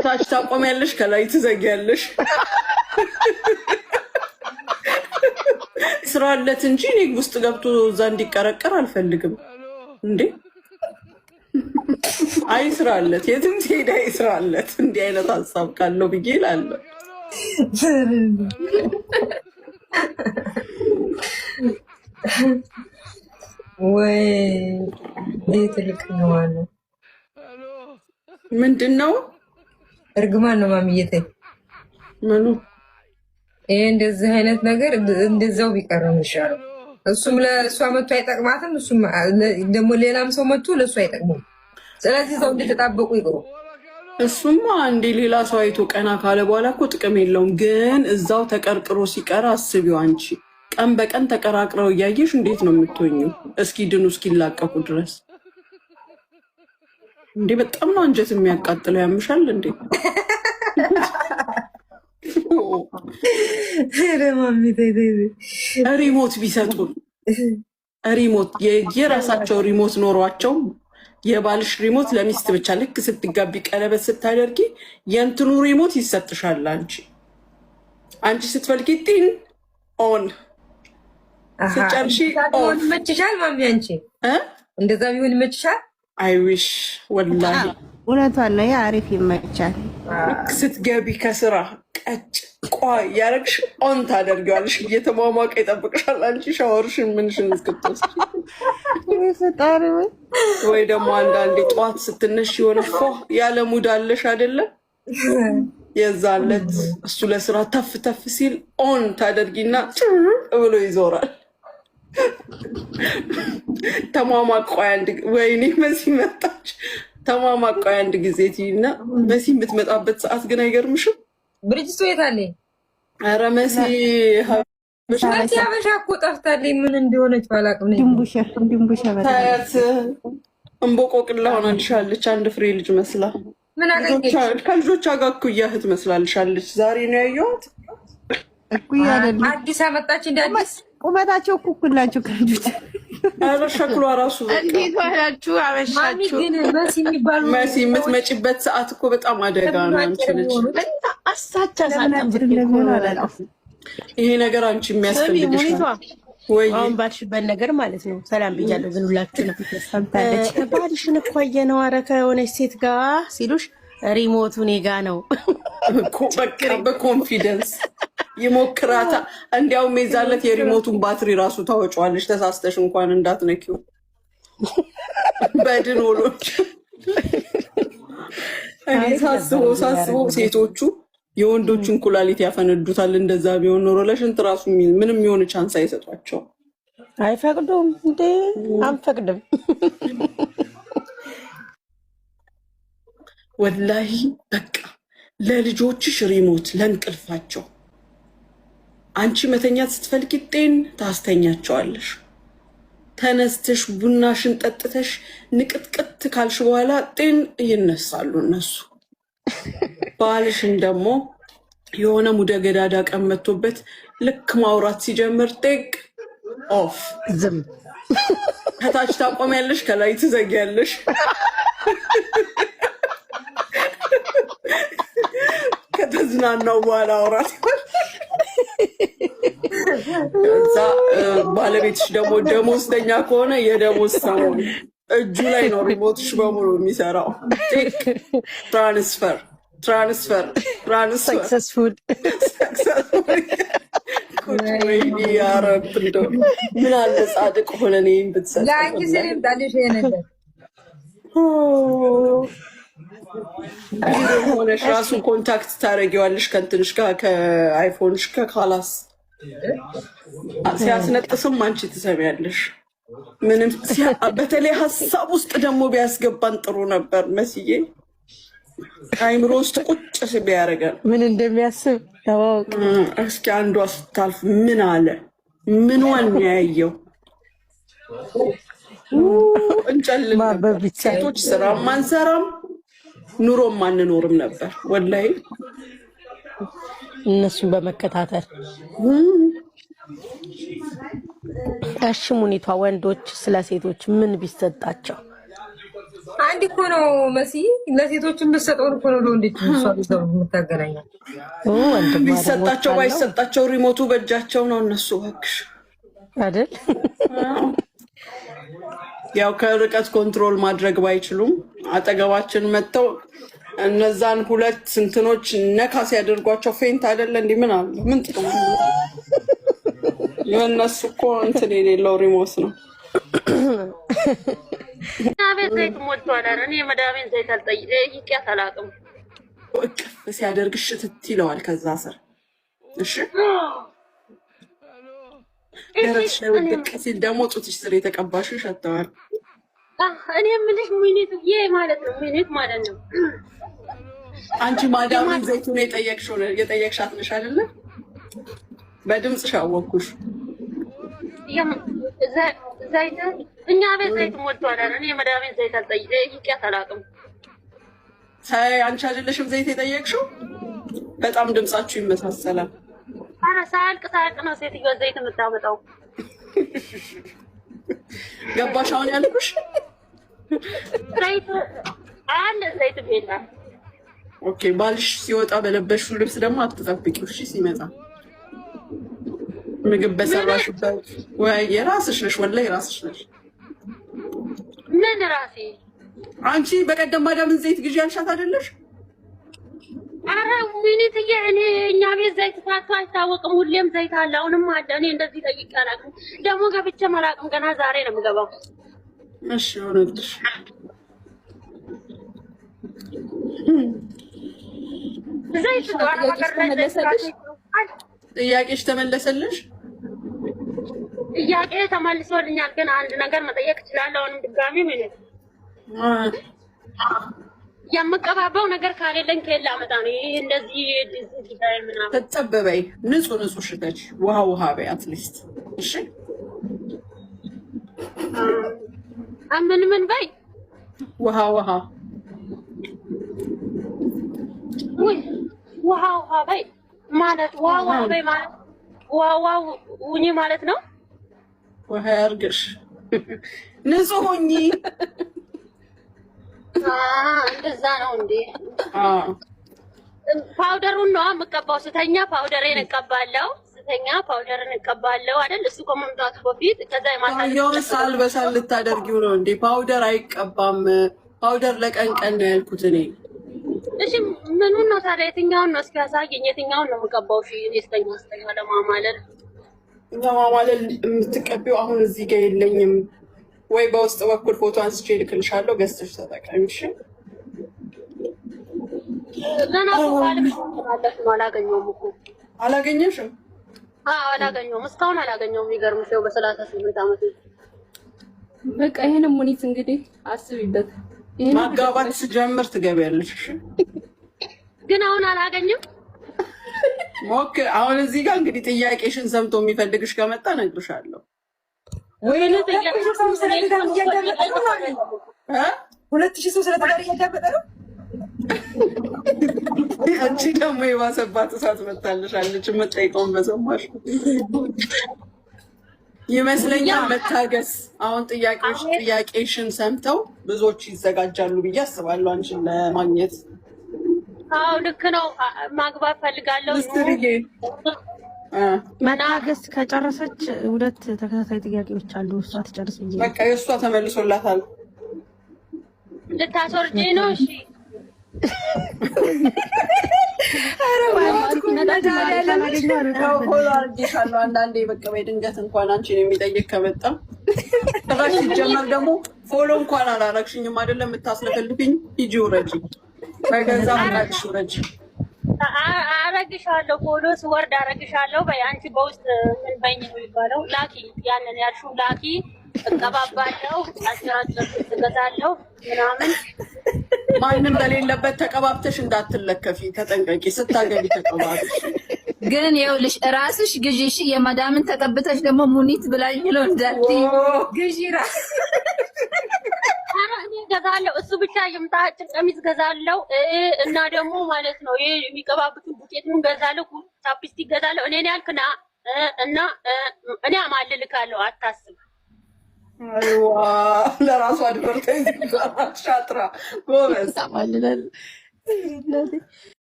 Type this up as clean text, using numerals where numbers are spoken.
ከታች ታቆሚያለሽ፣ ከላይ ትዘጊያለሽ። ስራለት እንጂ እኔ ውስጥ ገብቶ እዛ እንዲቀረቀር አልፈልግም እንዴ። አይ ስራለት፣ የትም ትሄድ አይ ስራለት። እንዲህ አይነት ሀሳብ ካለው ብዬ እላለሁ። ወይ ቤት ልክ ነው አለ። ምንድን ነው እርግማን ነው ማሚዬ። ምኑ ይሄ እንደዚህ አይነት ነገር እንደዛው ቢቀርም ይሻላል። እሱም ለእሷ መጥቶ አይጠቅማትም፣ እሱም ደግሞ ሌላም ሰው መጥቶ ለእሱ አይጠቅሙም። ስለዚህ ሰው እንደተጣበቁ ይቅሩ። እሱማ እንደ ሌላ ሰው አይቶ ቀና ካለ በኋላ እኮ ጥቅም የለውም። ግን እዛው ተቀርቅሮ ሲቀር አስቢው አንቺ። ቀን በቀን ተቀራቅረው እያየሽ እንዴት ነው የምትሆኝው? እስኪ ድኑ እስኪላቀቁ ድረስ እንዴ! በጣም ነው አንጀት የሚያቃጥለው። ያምሻል እንዴ? ሪሞት ቢሰጡን፣ ሪሞት የራሳቸው ሪሞት ኖሯቸው የባልሽ ሪሞት ለሚስት ብቻ ልክ ስትጋቢ ቀለበት ስታደርጊ የእንትኑ ሪሞት ይሰጥሻል። አንቺ ስትፈልጊ ጢን ኦን ስጨርሺ ኦን ይመችሻል። ማሚ አንቺ እንደዛ ቢሆን ይመችሻል። አይዊሽ ወላሂ እውነቷን ነው። ያ አሪፍ ይመቻል። ልክ ስትገቢ ከስራ ቀጭ ቋ ያረግሽ ኦን ታደርጊዋለሽ። እየተሟሟቀ ይጠብቅሻል። አንቺ ሻወርሽን ምንሽን እስክትወስጂ ፈጣሪ ወይ ደግሞ አንዳንዴ ጠዋት ስትነሽ የሆነ ፎ ያለ ሙድ አለሽ አይደለም? የዛለት እሱ ለስራ ተፍ ተፍ ሲል ኦን ታደርጊና ብሎ ይዞራል። ተሟሟቋይ አንድ ወይኔ መሲ መጣች። ተሟሟቋይ አንድ ጊዜ ትይና መሲ የምትመጣበት ሰዓት ግን አይገርምሽም? ብርጅስቶ የታለ? ኧረ መሲ ሀበሻ እኮ ጠፍታለች። ምን እንደሆነች ባላቅም ድንቡሻ ታያት እንቦቆቅላ ሆናልሻለች። አንድ ፍሬ ልጅ መስላ ከልጆቿ ጋር እኩያ እህት መስላልሻለች። ዛሬ ነው ያየኋት። እኩያ አይደለም አዲስ አመጣች። እንደ አዲስ ቁመታቸው እኩል ናቸው ከልጆች። ኧረ ሸክሏ ራሱ እንዴት ዋላችሁ? አበሻችሁ ግን መሲ የሚባሉ መሲ የምትመጪበት ሰዓት እኮ በጣም አደጋ ነው። አንቺ ልጅ አሳቻ ይሄ ነገር አንቺ የሚያስፈልግሽ ወይ አሁን ባልሽበት ነገር ማለት ነው። ሰላም ብያለሁ። ግን ሁላችንም ባልሽን እኮ አየነው። ኧረ ከሆነች ሴት ጋር ሲሉሽ ሪሞቱ እኔ ጋ ነው እኮ በቃ በኮንፊደንስ ይሞክራታ። እንዲያውም የዛለት የሪሞቱን ባትሪ ራሱ ታወጫዋለሽ ተሳስተሽ እንኳን እንዳትነኪው በድን ወሎች። እኔ ሳስበው ሴቶቹ የወንዶችን ኩላሊት ያፈነዱታል። እንደዛ ቢሆን ኖሮ ለሽንት ራሱ ምንም የሆነ ቻንስ አይሰጧቸው። አይፈቅዱም እንዴ? አንፈቅድም ወላሂ። በቃ ለልጆችሽ ሪሞት ለእንቅልፋቸው አንቺ መተኛት ስትፈልጊ ጤን ታስተኛቸዋለሽ። ተነስተሽ ቡናሽን ጠጥተሽ ንቅጥቅጥ ካልሽ በኋላ ጤን ይነሳሉ እነሱ። ባልሽን ደግሞ የሆነ ሙደ ገዳዳ ቀን መቶበት ልክ ማውራት ሲጀምር ጤቅ ኦፍ ዝም። ከታች ታቆሚያለሽ፣ ከላይ ትዘጊያለሽ። ከተዝናናው በኋላ አውራት ከዛ ባለቤትሽ ደግሞ ደሞዝተኛ ከሆነ የደሞዝ ሰሞን እጁ ላይ ነው ሪሞትሽ በሙሉ የሚሰራው። ትራንስፈር ሰክሰስፉል ወይኔ ያረብ እንደው ምን አለ ጻድቅ ሆነን ይህን ብትሰጥ ሆነሽ ራሱን ኮንታክት ታደርጊዋለሽ ከእንትንሽ ጋር ከአይፎንሽ ከካላስ ሲያስነጥስም አንቺ ትሰሚያለሽ። ምንም በተለይ ሀሳብ ውስጥ ደግሞ ቢያስገባን ጥሩ ነበር መስዬ። አይምሮ ውስጥ ቁጭ ቢያደርገን ምን እንደሚያስብ ታወቅ። እስኪ አንዷ ስታልፍ ምን አለ ምንዋን ያየው እንጨልም ነበር። ሴቶች ስራም አንሰራም ኑሮም አንኖርም ነበር ወላሂ እነሱን በመከታተል። እሺ ሙኒቷ ወንዶች ስለ ሴቶች ምን ቢሰጣቸው? አንድ እኮ ነው መሲ ለሴቶች የምትሰጠውን እኮ ነው ለወንዶች እሷ ቢሰሩ የምታገናኛል። ቢሰጣቸው ባይሰጣቸው ሪሞቱ በእጃቸው ነው እነሱ እባክሽ አይደል? ያው ከርቀት ኮንትሮል ማድረግ ባይችሉም አጠገባችን መጥተው እነዛን ሁለት እንትኖች ነካ ሲያደርጓቸው ፌንት አይደለ እንዲህ ምን አለ ምን ጥቅም የእነሱ እኮ እንትን የሌለው ሪሞት ነው። አቤት ዘይት ሞልቷል። እኔ የመዳሜን ዘይት ጠይቄያት አላውቅም። እቅፍ ሲያደርግሽ ትት ይለዋል ከዛ ስር እሺ ደረትሽ ላይ ወደቅ ሲል ደግሞ ጡትሽ ስር የተቀባሽ ይሸተዋል። እኔ የምልሽ ሚኒት ማለት ነው ሚኒት ማለት ነው። አንቺ ማዳምን ዘይቱን የጠየቅሻት ነሽ አይደለ? በድምፅሽ አወኩሽ። ዘይት እኛ ቤት ዘይት ሞልቷል። እኔ የመዳሜን ዘይት ጠይቄያት አላውቅም። አንቺ አይደለሽም ዘይት የጠየቅሽው? በጣም ድምጻችሁ ይመሳሰላል። ኧረ ሳያልቅ ነው ሴትዮዋ ዘይት የምታመጣው። ገባሽ አሁን ያልኩሽ? ዘይት አለ ዘይት ቤላ። ኦኬ ባልሽ ሲወጣ በለበሽው ልብስ ደግሞ አትጠብቂው እሺ። ሲመጣ ምግብ በሰራሽበት ወይ የራስሽ ነሽ ወላሂ ራስሽ ነሽ። ምን ራሴ? አንቺ በቀደም ማዳምን ዘይት ግዢ ያልሻት አይደለሽ? አረ ሚኒትዬ እኔ እኛ ቤት ዘይት ታቶ አይታወቅም። ሁሌም ዘይት አለ፣ አሁንም አለ። እኔ እንደዚህ ጠይቄ አላውቅም። ደግሞ ገብቼ አላውቅም። ገና ዛሬ ነው የምገባው። እሺ ሆነልሽ። ዘይት ጥያቄሽ ተመለሰልሽ? ጥያቄ ተመልሶልኛል፣ ግን አንድ ነገር መጠየቅ እችላለሁ አሁንም ድጋሚ ሚኒት የምቀባባው ነገር ካሌለኝ ከሌላ አመጣ ነው። ይሄ እንደዚህ ዲዛይን ምናምን ተጠበበይ ንጹህ ሽተች ውሃ በይ አትሊስት እሺ። ምን በይ ውሃ ውይ ውሃ በይ ማለት ውሃ በይ ማለት ውሃ ውኝ ማለት ነው። ውሃ ያርግሽ ንጹህ ሁኚ። እንደዛ ነው እንዴ? ፓውደሩን ነው የምቀባው። ስተኛ ፓውደሬን እቀባለሁ። አይደል? እሱ ከመምጣቱ በፊት ከዛ ሳል በሳል ልታደርጊው ነው እንዴ? ፓውደር አይቀባም። ፓውደር ለቀን ነው ያልኩት እኔ። እሺ ምኑን ነው ታዲያ? የትኛውን ነው እስኪ ያሳየኝ። የትኛውን ነው የምቀባው? እሺ ስተኛ ለማማለል የምትቀቢው አሁን እዚህ ጋር የለኝም ወይ በውስጥ በኩል ፎቶ አንስቼ ልክልሻለሁ። ገዝተሽ ተጠቀሚ እሺ። ገና አላገኘሁም እኮ። አላገኘሽም? አላገኘሁም፣ እስካሁን አላገኘሁም። የሚገርምሽ ነው በ38 ዓመት በቃ ይሄን ሙኒት እንግዲህ አስቢበት። ማጋባት ስጀምር ትገቢያለሽ እሺ። ግን አሁን አላገኝም። ሞክ አሁን እዚህ ጋር እንግዲህ ጥያቄሽን ሰምቶ የሚፈልግሽ ከመጣ እነግርሻለሁ። ሁለት ሺህ ሰው ስለተዳር እያዳመጠ ነው። አንቺ ደግሞ የባሰባት እሳት መታልሻለች። የምጠይቀውን በሰማሽ ይመስለኛል። መታገስ አሁን ጥያቄሽን ሰምተው ብዙዎች ይዘጋጃሉ ብዬ አስባለሁ አንቺን ለማግኘት። አዎ ልክ ነው። ማግባት ፈልጋለሁ። መታገስ ከጨረሰች ሁለት ተከታታይ ጥያቄዎች አሉ። እሷ ትጨርስ ብዬ በቃ የእሷ ተመልሶላታል። ልታስወርጂ ነው? እሺ አንዳንዴ በቃ ድንገት እንኳን አንቺን የሚጠይቅ ከመጣ ራሽ ሲጀመር ደግሞ ፎሎ እንኳን አላረግሽኝም አይደለም የምታስለፈልፍኝ። ሂጂ ውረጂ፣ በገዛ ምናልሽ ውረጂ። አረግሻለሁ ፎሎስ ወርድ አረግሻለሁ። በይ አንቺ በውስጥ ምን በይኝ ነው የሚባለው? ላኪ፣ ያንን ያልሽው ላኪ። እቀባባለሁ፣ አጭራጭር ትገዛለሁ ምናምን። ማንም በሌለበት ተቀባብተሽ እንዳትለከፊ ተጠንቀቂ። ስታገቢ ተቀባብሽ። ግን ይኸውልሽ ራስሽ ግዢ እሺ። የማዳምን ተቀብተሽ ደግሞ ሙኒት ብላኝ ብሎ እንዳትዪ ግዢ ራስ ገዛለሁ። እሱ ብቻ ይምጣ። ቀሚስ ገዛለሁ እና ደግሞ ማለት ነው ይሄ የሚቀባብቱን ዱቄቱን ገዛለሁ፣ ቻፕስቲክ ገዛለሁ። እኔ ያልክና እና እኔ አማልልካለሁ፣ አታስብ። አይዋ ለራሱ አድቨርታይዝ ሻጥራ ጎበዝ።